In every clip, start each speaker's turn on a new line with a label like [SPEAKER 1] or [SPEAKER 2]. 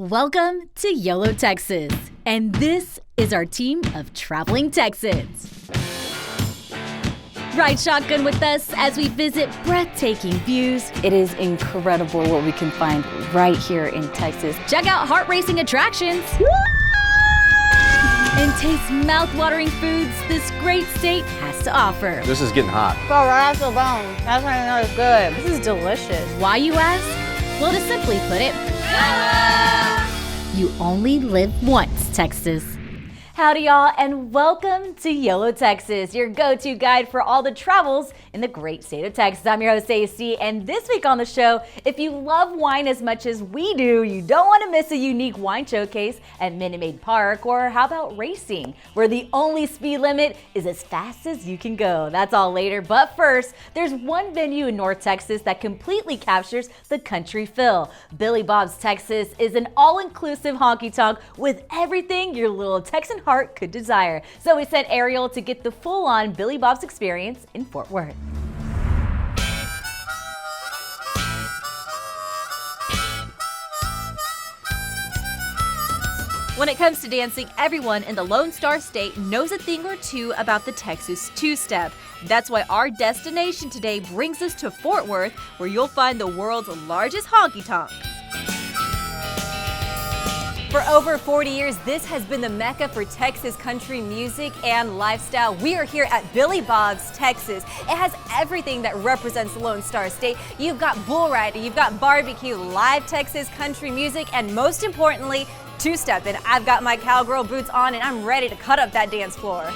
[SPEAKER 1] Welcome to YOLO Texas, and this is our team of traveling Texans. Ride shotgun with us as we visit breathtaking views.
[SPEAKER 2] It is incredible what we can find right here in Texas.
[SPEAKER 1] Check out heart-racing attractions. And taste mouth-watering foods this great state has to offer.
[SPEAKER 3] This is getting hot.
[SPEAKER 4] So right off the bone. That's how you know it's good.
[SPEAKER 2] This is delicious.
[SPEAKER 1] Why, you ask? Well, to simply put it, you only live once, Texas. Howdy, y'all, and welcome to YOLO Texas, your go-to guide for all the travels in the great state of Texas. I'm your host, AC, and this week on the show, if you love wine as much as we do, you don't want to miss a unique wine showcase at Minute Maid Park, or how about racing, where the only speed limit is as fast as you can go. That's all later, but first, there's one venue in North Texas that completely captures the country feel. Billy Bob's Texas is an all-inclusive honky-tonk with everything your little Texan heart could desire. So we sent Ariel to get the full-on Billy Bob's experience in Fort Worth. When it comes to dancing, everyone in the Lone Star State knows a thing or two about the Texas two-step. That's why our destination today brings us to Fort Worth, where you'll find the world's largest honky-tonk. For over 40 years, this has been the mecca for Texas country music and lifestyle. We are here at Billy Bob's, Texas. It has everything that represents the Lone Star State. You've got bull riding, you've got barbecue, live Texas country music, and most importantly, two-step. And I've got my cowgirl boots on and I'm ready to cut up that dance floor.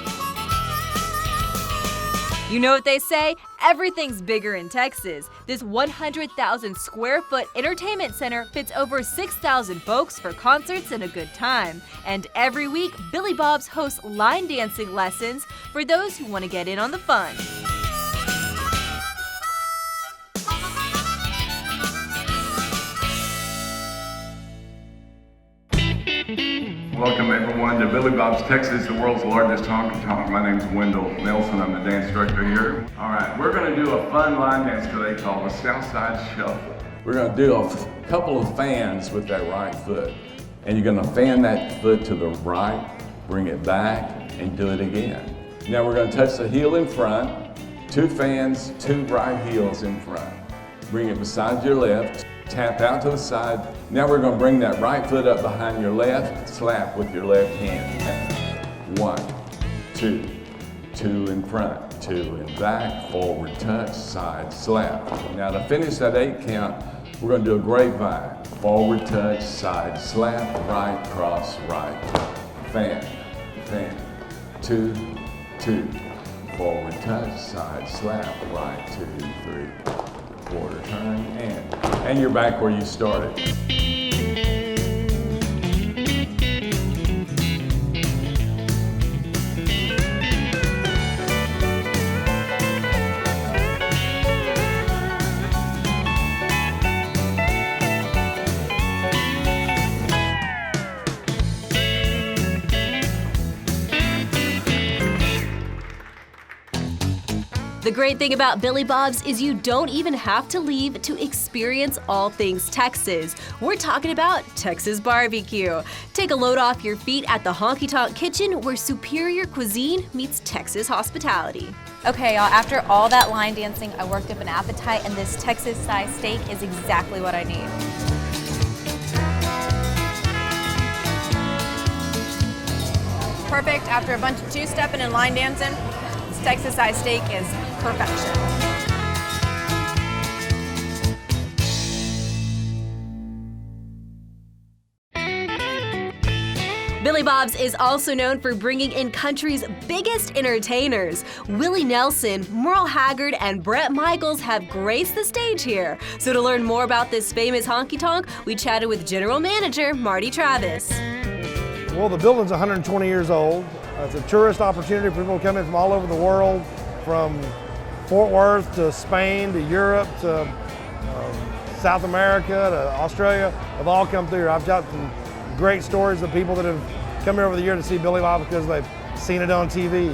[SPEAKER 1] You know what they say? Everything's bigger in Texas. This 100,000 square foot entertainment center fits over 6,000 folks for concerts and a good time. And every week, Billy Bob's hosts line dancing lessons for those who want to get in on the fun.
[SPEAKER 5] Welcome everyone to Billy Bob's Texas, the world's largest honky-tonk. My name's Wendell Nelson, I'm the dance director here. All right, we're gonna do a fun line dance today called the Southside Shuffle.
[SPEAKER 6] We're gonna do a couple of fans with that right foot. And you're gonna fan that foot to the right, bring it back, and do it again. Now we're gonna touch the heel in front, two fans, two right heels in front. Bring it beside your left, tap out to the side. Now we're gonna bring that right foot up behind your left, slap with your left hand. 1, 2, 2 in front, 2 in back, forward touch, side slap. Now to finish that 8 count, we're gonna do a grapevine. Forward touch, side slap, right, cross, right. Fan, fan, 2, 2. Forward touch, side slap, right, 2, 3. Quarter turn, and you're back where you started.
[SPEAKER 1] The great thing about Billy Bob's is you don't even have to leave to experience all things Texas. We're talking about Texas barbecue. Take a load off your feet at the Honky Tonk Kitchen, where superior cuisine meets Texas hospitality. Okay, y'all, after all that line dancing, I worked up an appetite, and this Texas-sized steak is exactly what I need. Perfect after a bunch of two-stepping and line dancing. This Texas-sized steak is perfection. Billy Bob's is also known for bringing in country's biggest entertainers. Willie Nelson, Merle Haggard, and Bret Michaels have graced the stage here. So to learn more about this famous honky-tonk, we chatted with General Manager Marty Travis.
[SPEAKER 7] Well, the building's 120 years old. It's a tourist opportunity for people coming from all over the world, from Fort Worth to Spain to Europe to South America to Australia have all come through. I've got some great stories of people that have come here over the year to see Billy Bob because they've seen it on TV.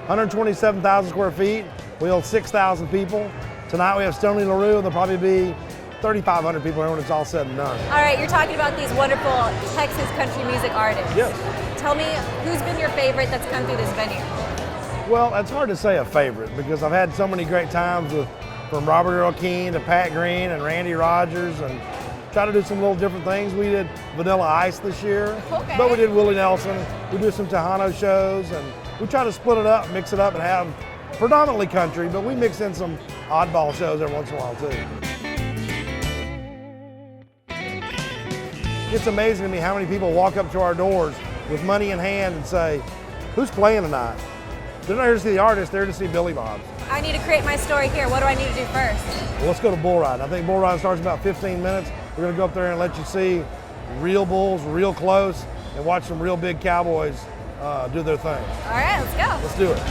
[SPEAKER 7] 127,000 square feet. We hold 6,000 people. Tonight we have Stoney LaRue, and there'll probably be 3,500 people here when it's all said and done.
[SPEAKER 1] All right, you're talking about these wonderful Texas country music artists.
[SPEAKER 7] Yes.
[SPEAKER 1] Tell me, who's been your favorite that's come through this venue?
[SPEAKER 7] Well, it's hard to say a favorite because I've had so many great times from Robert Earl Keen to Pat Green and Randy Rogers, and try to do some little different things. We did Vanilla Ice this year,
[SPEAKER 1] Okay.
[SPEAKER 7] but we did Willie Nelson. We do some Tejano shows, and we try to split it up, mix it up, and have predominantly country, but we mix in some oddball shows every once in a while too. It's amazing to me how many people walk up to our doors with money in hand and say, "Who's playing tonight?" They're not here to see the artist, they're here to see Billy Bob's.
[SPEAKER 1] I need to create my story here. What do I need to do first?
[SPEAKER 7] Well, let's go to bull riding. I think bull riding starts in about 15 minutes. We're gonna go up there and let you see real bulls real close and watch some real big cowboys do their thing.
[SPEAKER 1] All right, let's go.
[SPEAKER 7] Let's do it.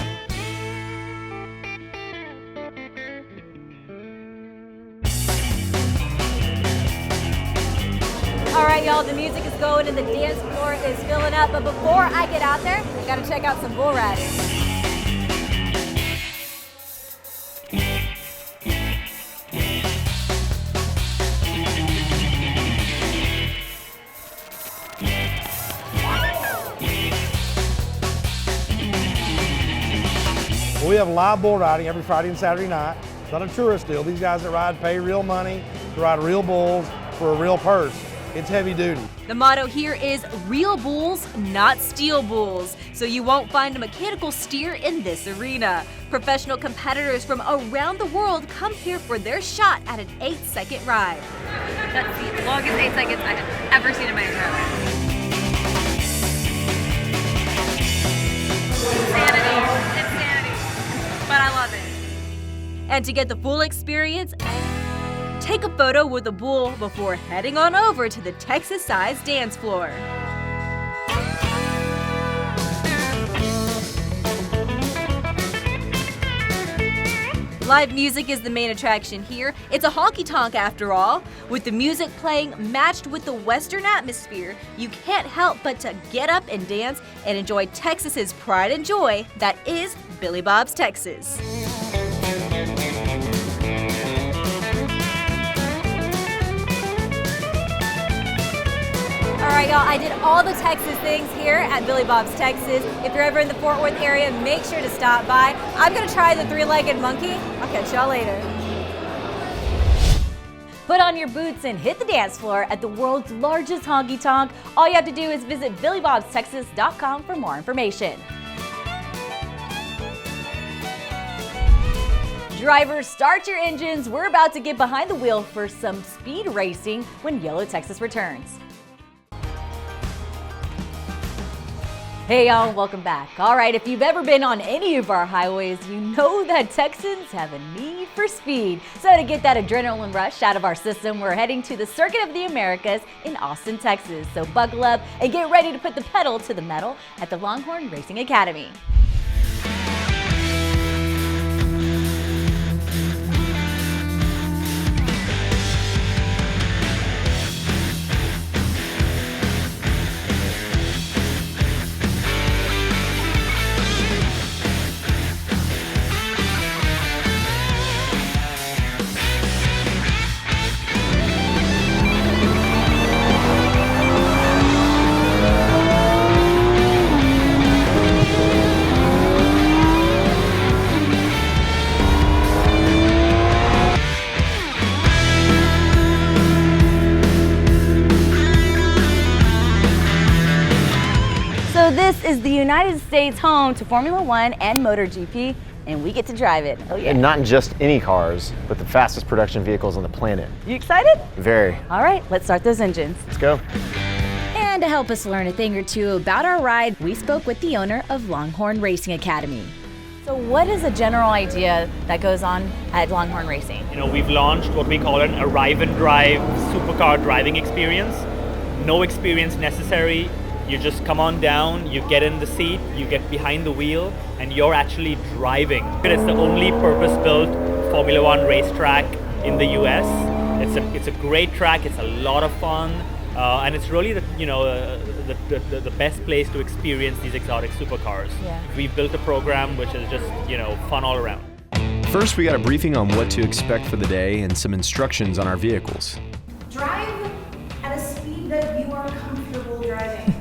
[SPEAKER 1] All right, y'all, the music is going and the dance floor is filling up. But before I get out there, I gotta check out some bull riding.
[SPEAKER 7] We have live bull riding every Friday and Saturday night. It's not a tourist deal. These guys that ride pay real money to ride real bulls for a real purse. It's heavy duty.
[SPEAKER 3] The motto here is real bulls, not steel bulls, so you won't find a mechanical steer in this arena. Professional competitors from around the world come here for their shot at an 8-second ride. That's the longest 8 seconds I have ever seen in my entire life. Insanity, but I love it. And to get the full experience, take a photo with a bull before heading on over to the Texas-sized dance floor. Live music is the main attraction here. It's a honky-tonk after all. With the music playing matched with the Western atmosphere, you can't help but to get up and dance and enjoy Texas's pride and joy that is Billy Bob's Texas.
[SPEAKER 1] All right, y'all, I did all the Texas things here at Billy Bob's Texas. If you're ever in the Fort Worth area, make sure to stop by. I'm gonna try the three-legged monkey. I'll catch y'all later. Put on your boots and hit the dance floor at the world's largest honky-tonk. All you have to do is visit billybobstexas.com for more information. Drivers, start your engines. We're about to get behind the wheel for some speed racing when YOLO Texas returns. Hey y'all, welcome back. All right, if you've ever been on any of our highways, you know that Texans have a need for speed. So to get that adrenaline rush out of our system, we're heading to the Circuit of the Americas in Austin, Texas. So buckle up and get ready to put the pedal to the metal at the Longhorn Racing Academy. This is the United States home to Formula One and MotoGP, and we get to drive it. Oh yeah.
[SPEAKER 8] And not just any cars, but the fastest production vehicles on the planet.
[SPEAKER 1] You excited?
[SPEAKER 8] Very.
[SPEAKER 1] All right, let's start those engines.
[SPEAKER 8] Let's go.
[SPEAKER 2] And to help us learn a thing or two about our ride, we spoke with the owner of Longhorn Racing Academy.
[SPEAKER 1] So what is a general idea that goes on at Longhorn Racing?
[SPEAKER 9] You know, we've launched what we call an arrive and drive supercar driving experience. No experience necessary. You just come on down, you get in the seat, you get behind the wheel, and you're actually driving. It's the only purpose-built Formula One racetrack in the US. It's a great track, it's a lot of fun, and it's really the best place to experience these exotic supercars.
[SPEAKER 1] Yeah.
[SPEAKER 9] We've built a program which is just, fun all around.
[SPEAKER 10] First, we got a briefing on what to expect for the day and some instructions on our vehicles.
[SPEAKER 11] Drive at a speed that you are comfortable driving.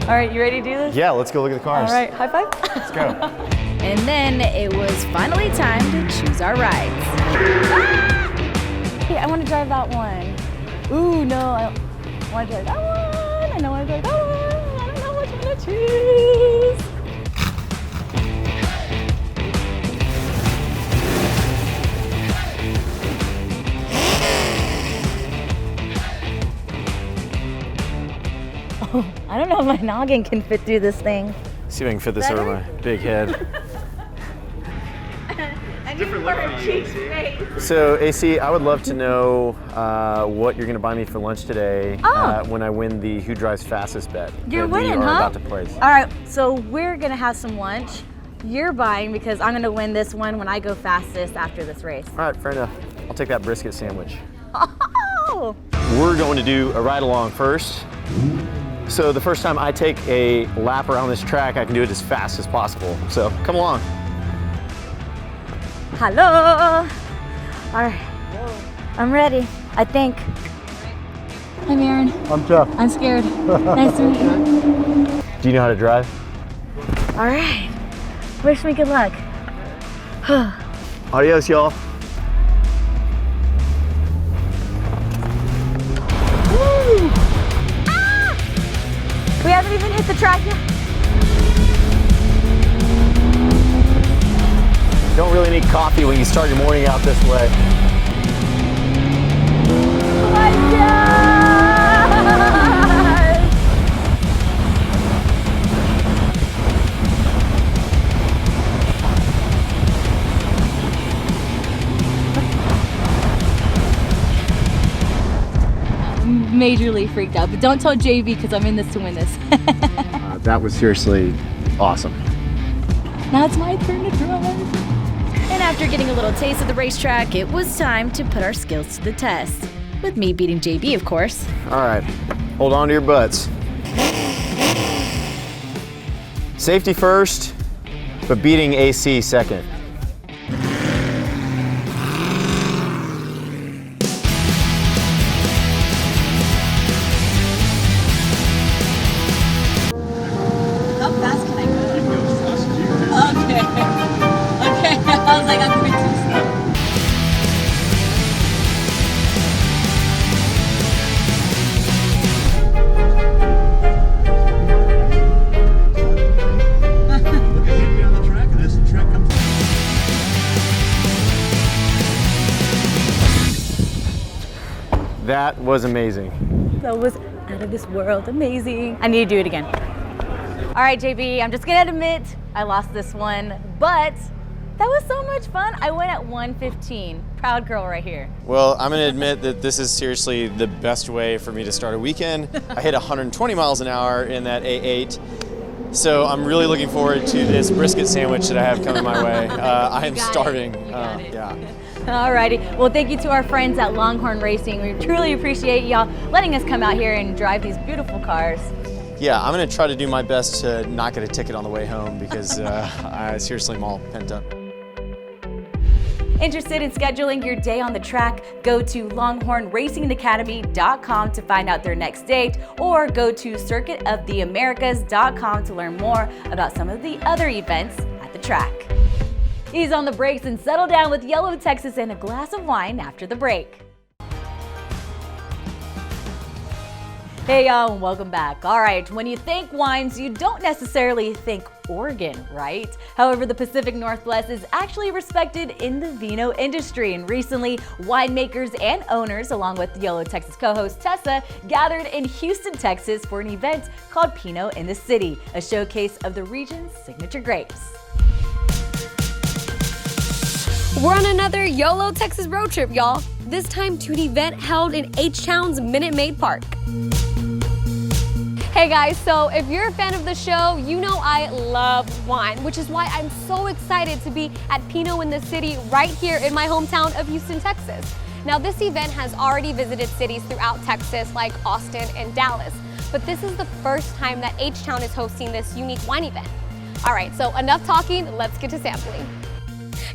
[SPEAKER 1] All right, you ready to do this?
[SPEAKER 8] Yeah, let's go look at the cars.
[SPEAKER 1] All right, high five.
[SPEAKER 8] Let's go.
[SPEAKER 2] And then it was finally time to choose our rides.
[SPEAKER 1] Hey, I want to drive that one. Ooh, no, I want to drive that one. I know I want to drive that one. I don't know which one to choose. Oh, I don't know if my noggin can fit through this thing.
[SPEAKER 8] See if I can fit this over my big head. So AC, I would love to know what you're gonna buy me for lunch today when I win the Who Drives Fastest bet.
[SPEAKER 1] You're
[SPEAKER 8] that we
[SPEAKER 1] winning,
[SPEAKER 8] are
[SPEAKER 1] huh?
[SPEAKER 8] about to place.
[SPEAKER 1] All right, so we're gonna have some lunch. You're buying because I'm gonna win this one when I go fastest after this race.
[SPEAKER 8] All right, fair enough. I'll take that brisket sandwich.
[SPEAKER 1] Oh!
[SPEAKER 8] We're going to do a ride along first. So the first time I take a lap around this track, I can do it as fast as possible. So come along.
[SPEAKER 1] Hello! All right, I'm ready, I think. I'm Aaron.
[SPEAKER 7] I'm Jeff.
[SPEAKER 1] I'm scared. Nice to meet you.
[SPEAKER 8] Do you know how to drive?
[SPEAKER 1] All right, wish me good luck.
[SPEAKER 8] Adios, y'all.
[SPEAKER 1] We haven't even hit the track yet.
[SPEAKER 8] You don't really need coffee when you start your morning out this way.
[SPEAKER 1] Oh my God! I'm majorly freaked out, but don't tell JV because I'm in this to win this.
[SPEAKER 8] That was seriously awesome.
[SPEAKER 1] Now it's my turn to drive.
[SPEAKER 2] And after getting a little taste of the racetrack, it was time to put our skills to the test. With me beating JB, of course.
[SPEAKER 8] All right, hold on to your butts. Safety first, but beating AC second.
[SPEAKER 11] How fast can I go? Okay. Okay, I was like, I'm going too slow.
[SPEAKER 8] That was amazing.
[SPEAKER 1] That was out of this world amazing. I need to do it again. All right, JB, I'm just gonna admit I lost this one, but that was so much fun. I went at 1:15. Proud girl right here.
[SPEAKER 8] Well, I'm gonna admit that this is seriously the best way for me to start a weekend. I hit 120 miles an hour in that A8. So I'm really looking forward to this brisket sandwich that I have coming my way. I am starving. Yeah.
[SPEAKER 1] Alrighty, well thank you to our friends at Longhorn Racing. We truly appreciate y'all letting us come out here and drive these beautiful cars.
[SPEAKER 8] Yeah, I'm gonna try to do my best to not get a ticket on the way home because I seriously am all pent up.
[SPEAKER 1] Interested in scheduling your day on the track? Go to longhornracingacademy.com to find out their next date, or go to circuitoftheamericas.com to learn more about some of the other events at the track. Ease on the brakes and settle down with Yellow Texas and a glass of wine after the break. Hey y'all, and welcome back. All right, when you think wines, you don't necessarily think Oregon, right? However, the Pacific Northwest is actually respected in the vino industry, and recently, winemakers and owners, along with Yolo Texas co-host Tessa, gathered in Houston, Texas for an event called Pinot in the City, a showcase of the region's signature grapes.
[SPEAKER 12] We're on another YOLO Texas road trip, y'all. This time to an event held in H-Town's Minute Maid Park. Hey guys, so if you're a fan of the show, you know I love wine, which is why I'm so excited to be at Pinot in the City right here in my hometown of Houston, Texas. Now this event has already visited cities throughout Texas like Austin and Dallas, but this is the first time that H-Town is hosting this unique wine event. All right, so enough talking, let's get to sampling.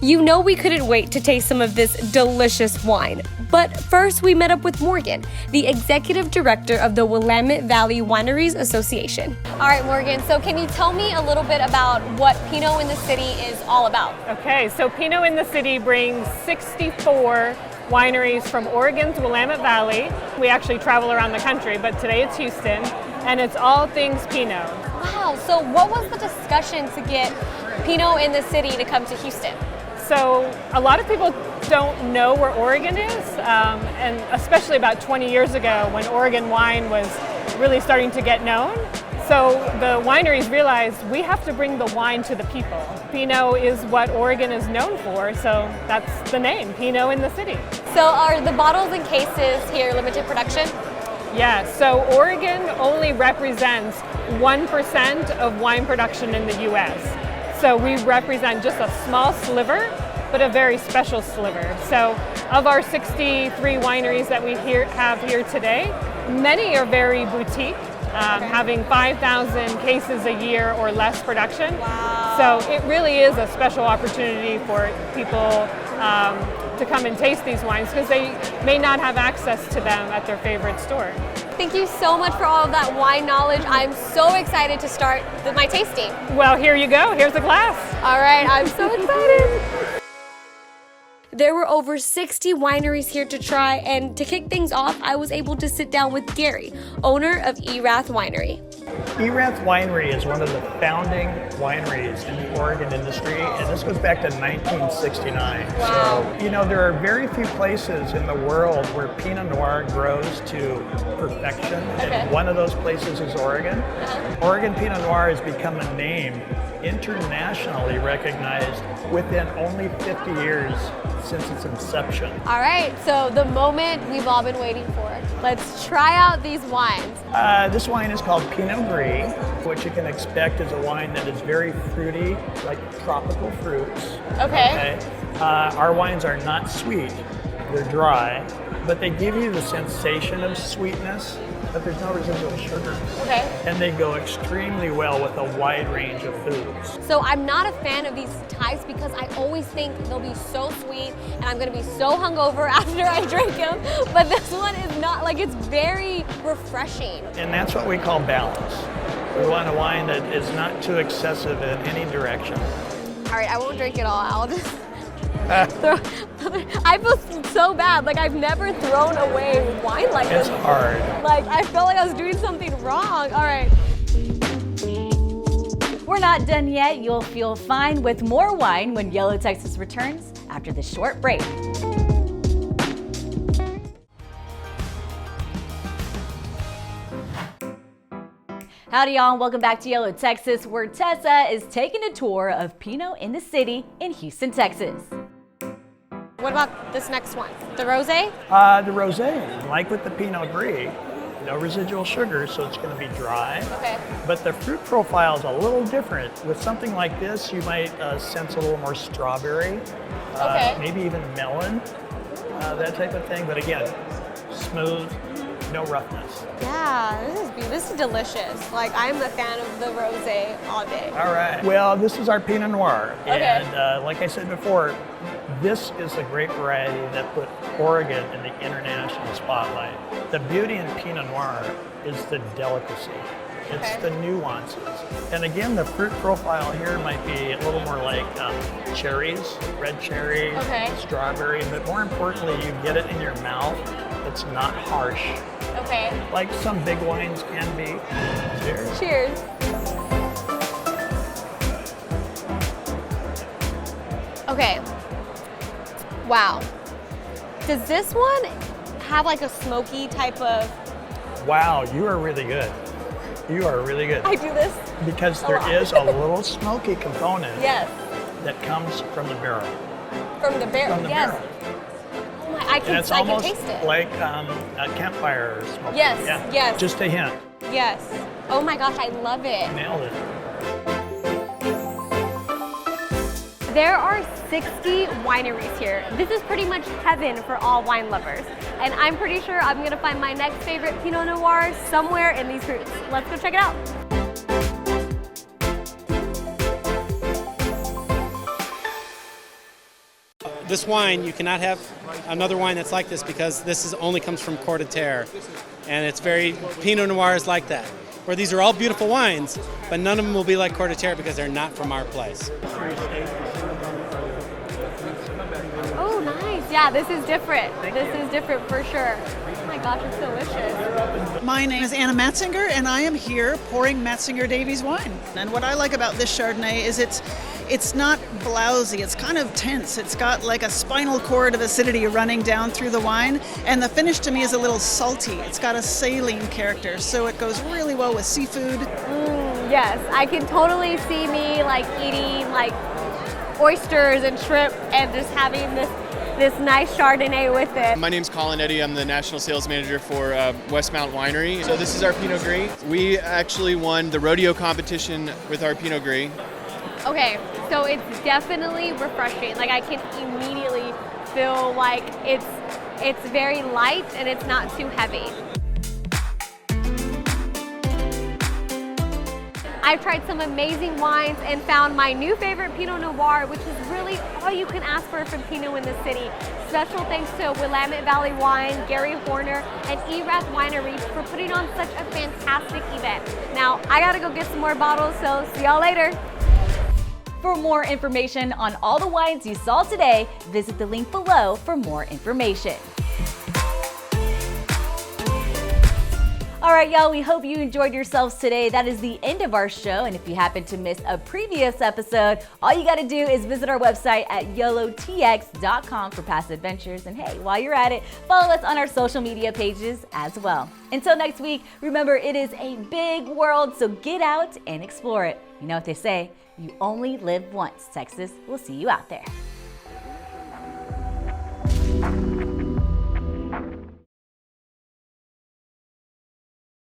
[SPEAKER 12] You know we couldn't wait to taste some of this delicious wine. But first we met up with Morgan, the executive director of the Willamette Valley Wineries Association. All right, Morgan, so can you tell me a little bit about what Pinot in the City is all about?
[SPEAKER 13] Okay, so Pinot in the City brings 64 wineries from Oregon's Willamette Valley. We actually travel around the country, but today it's Houston, and it's all things Pinot.
[SPEAKER 12] Wow, so what was the discussion to get Pinot in the City to come to Houston?
[SPEAKER 13] So a lot of people don't know where Oregon is, and especially about 20 years ago when Oregon wine was really starting to get known. So the wineries realized we have to bring the wine to the people. Pinot is what Oregon is known for, so that's the name, Pinot in the City.
[SPEAKER 12] So are the bottles and cases here limited production?
[SPEAKER 13] Yeah, so Oregon only represents 1% of wine production in the US. So we represent just a small sliver, but a very special sliver. So of our 63 wineries that we have here today, many are very boutique, having 5,000 cases a year or less production. Wow. So it really is a special opportunity for people to come and taste these wines because they may not have access to them at their favorite store.
[SPEAKER 12] Thank you so much for all of that wine knowledge. I'm so excited to start my tasting.
[SPEAKER 13] Well, here you go. Here's a glass.
[SPEAKER 12] All right, I'm so excited. There were over 60 wineries here to try, and to kick things off, I was able to sit down with Gary, owner of Erath Winery.
[SPEAKER 14] Erath Winery is one of the founding wineries in the Oregon industry, and this goes back to 1969.
[SPEAKER 12] Wow.
[SPEAKER 14] So, you know, there are very few places in the world where Pinot Noir grows to perfection, and one of those places is Oregon. Oregon Pinot Noir has become a name internationally recognized within only 50 years since its inception.
[SPEAKER 12] All right, so the moment we've all been waiting for. Let's try out these wines.
[SPEAKER 14] This wine is called Pinot Gris. What you can expect is a wine that is very fruity, like tropical fruits.
[SPEAKER 12] Okay.
[SPEAKER 14] Our wines are not sweet, they're dry, but they give you the sensation of sweetness, but there's no residual sugar.
[SPEAKER 12] Okay.
[SPEAKER 14] And they go extremely well with a wide range of foods.
[SPEAKER 12] So I'm not a fan of these types because I always think they'll be so sweet and I'm gonna be so hungover after I drink them. But this one is not, like, it's very refreshing.
[SPEAKER 14] And that's what we call balance. We want a wine that is not too excessive in any direction.
[SPEAKER 12] All right, I won't drink it all. I'll just I feel so bad. Like, I've never thrown away wine like this.
[SPEAKER 14] It's hard.
[SPEAKER 12] Like, I felt like I was doing something wrong. All right.
[SPEAKER 1] We're not done yet. You'll feel fine with more wine when YOLO Texas returns after this short break. Howdy y'all, and welcome back to YOLO Texas, where Tessa is taking a tour of Pinot in the City in Houston, Texas.
[SPEAKER 12] What about this next one? The rosé?
[SPEAKER 14] The rosé, like with the Pinot Gris, no residual sugar, so it's going to be dry.
[SPEAKER 12] Okay.
[SPEAKER 14] But the fruit profile is a little different. With something like this, you might sense a little more strawberry, maybe even melon, that type of thing. But again, smooth, no roughness.
[SPEAKER 12] Yeah, this is delicious. Like, I'm a fan of the rosé all day.
[SPEAKER 14] All right. Well, this is our Pinot Noir.
[SPEAKER 12] Okay.
[SPEAKER 14] And like I said before, this is a great variety that put Oregon in the international spotlight. The beauty in Pinot Noir is the delicacy. It's the nuances. And again, the fruit profile here might be a little more like cherries, red cherries, strawberry, but more importantly, you get it in your mouth. It's not harsh.
[SPEAKER 12] Okay.
[SPEAKER 14] Like some big wines can be. Cheers.
[SPEAKER 12] Cheers. Okay. Wow. Does this one have like a smoky type of...
[SPEAKER 14] Wow, you are really good. You are really good.
[SPEAKER 12] I do this
[SPEAKER 14] because there is a little smoky component
[SPEAKER 12] yes.
[SPEAKER 14] that comes from the barrel.
[SPEAKER 12] From the barrel,
[SPEAKER 14] From the
[SPEAKER 12] yes.
[SPEAKER 14] barrel.
[SPEAKER 12] Oh my, I can taste it.
[SPEAKER 14] Like a campfire smoke.
[SPEAKER 12] Yes,
[SPEAKER 14] yeah.
[SPEAKER 12] yes.
[SPEAKER 14] Just a hint.
[SPEAKER 12] Yes. Oh my gosh, I love it.
[SPEAKER 14] Nailed it.
[SPEAKER 12] There are 60 wineries here. This is pretty much heaven for all wine lovers. And I'm pretty sure I'm gonna find my next favorite Pinot Noir somewhere in these routes. Let's go check it out.
[SPEAKER 15] This wine, you cannot have another wine that's like this because only comes from Coeur de Terre. And it's Pinot Noir is like that, where these are all beautiful wines, but none of them will be like Coeur de Terre because they're not from our place.
[SPEAKER 12] Oh, nice. Yeah, this is different. This is different for sure. Oh my gosh, it's delicious.
[SPEAKER 16] My name is Anna Matzinger, and I am here pouring Matzinger Davies wine. And what I like about this Chardonnay is it's not blousy, it's kind of tense. It's got like a spinal cord of acidity running down through the wine, and the finish to me is a little salty. It's got a saline character, so it goes really well with seafood.
[SPEAKER 12] Yes, I can totally see me like eating like oysters and shrimp and just having this nice Chardonnay with it.
[SPEAKER 17] My name's Colin Eddy. I'm the National Sales Manager for Westmount Winery. So this is our Pinot Gris. We actually won the rodeo competition with our Pinot Gris.
[SPEAKER 12] Okay, so it's definitely refreshing. Like I can immediately feel like it's very light and it's not too heavy. I've tried some amazing wines and found my new favorite Pinot Noir, which is really all you can ask for from Pinot in the city. Special thanks to Willamette Valley Wine, Gary Horner, and ERAF Winery for putting on such a fantastic event. Now, I gotta go get some more bottles, so see y'all later.
[SPEAKER 1] For more information on all the wines you saw today, visit the link below for more information. All right, y'all, we hope you enjoyed yourselves today. That is the end of our show. And if you happen to miss a previous episode, all you got to do is visit our website at YOLOTX.com for past adventures. And hey, while you're at it, follow us on our social media pages as well. Until next week, remember, it is a big world, so get out and explore it. You know what they say, you only live once, Texas. We'll see you out there.